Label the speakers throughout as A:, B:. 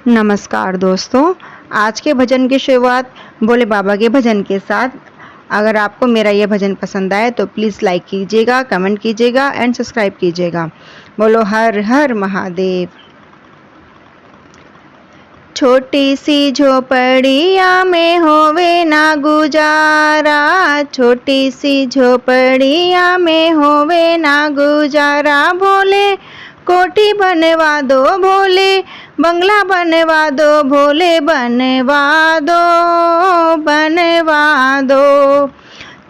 A: नमस्कार दोस्तों। आज के भजन की शुरुआत भोले बाबा के भजन के साथ। अगर आपको मेरा यह भजन पसंद आए तो प्लीज़ लाइक कीजिएगा, कमेंट कीजिएगा एंड सब्सक्राइब कीजिएगा। बोलो हर हर महादेव। छोटी सी झोपड़िया में होवे ना गुजारा, छोटी सी झोपड़िया में होवे ना गुजारा। भोले कोठी बनवा दो भोले, बंगला बनवा दो भोले, बनवा दो बनवा दो।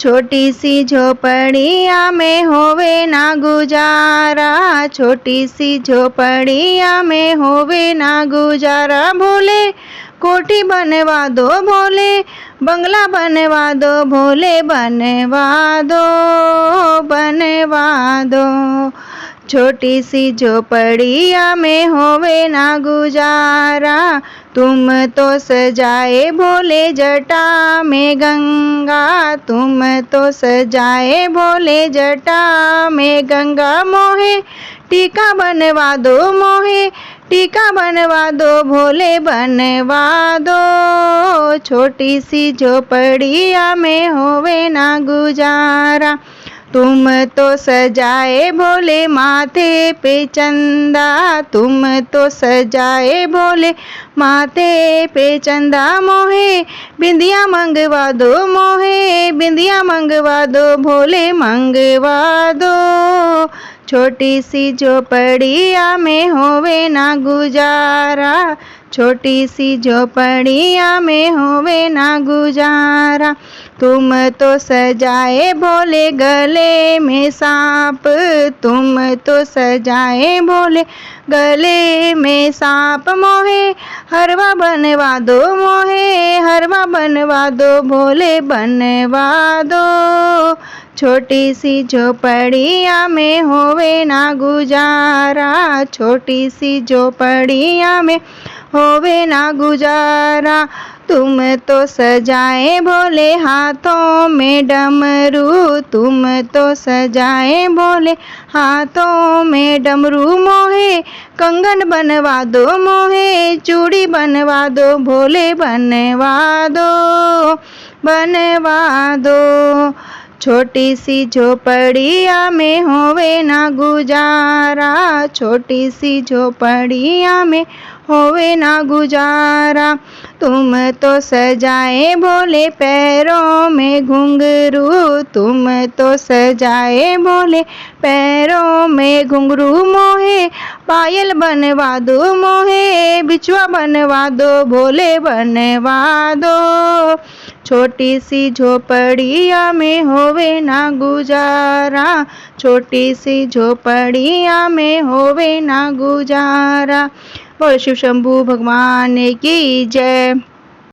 A: छोटी सी झोपड़िया में होवे ना गुजारा, छोटी सी झोपड़िया में होवे ना गुजारा। भोले कोठी बनवा दो भोले, बंगला बनवा दो भोले, बनवा दो बनवा दो। छोटी सी झोपड़िया में होवे ना गुजारा, तुम तो सजाए भोले जटा में गंगा, तुम तो सजाए भोले जटा में गंगा। मोहे टीका बनवा दो मोहे टीका बनवा दो भोले, बनवा दो। छोटी सी झोपड़िया में होवे ना गुजारा, तुम तो सजाए भोले माथे पे चंदा, तुम तो सजाए भोले माथे पे चंदा। मोहे बिंदिया मंगवा दो मोहे बिंदिया मंगवा दो भोले, मंगवा दो। छोटी सी झोपड़िया में होवे ना गुजारा, छोटी सी झोपड़िया में होवे ना गुजारा। तुम तो सजाए भोले गले में सांप, तुम तो सजाए भोले गले में सांप। मोहे हरवा बनवा दो मोहे हरवा बनवा दो भोले, बनवा दो। छोटी सी झोपड़िया में होवे ना गुजारा, छोटी सी झोपड़िया में होवे ना गुजारा। तुम तो सजाए भोले हाथों में डमरू, तुम तो सजाए भोले हाथों में डमरू। मोहे कंगन बनवा दो मोहे चूड़ी बनवा दो भोले, बनवा दो बनवा दो। छोटी सी झोपड़िया में होवे ना गुजारा, छोटी सी झोपड़िया में होवे ना गुजारा। तुम तो सजाए भोले पैरों में घुंघरू, तुम तो सजाए भोले पैरों में घुंघरू। मोहे पायल बनवा दो मोहे बिछुआ बनवा दो भोले, बनवा दो। छोटी सी झोपड़िया में होवे ना गुजारा, छोटी सी झोपड़िया में होवे ना गुजारा। बोल शिव शंभू भगवान की जय।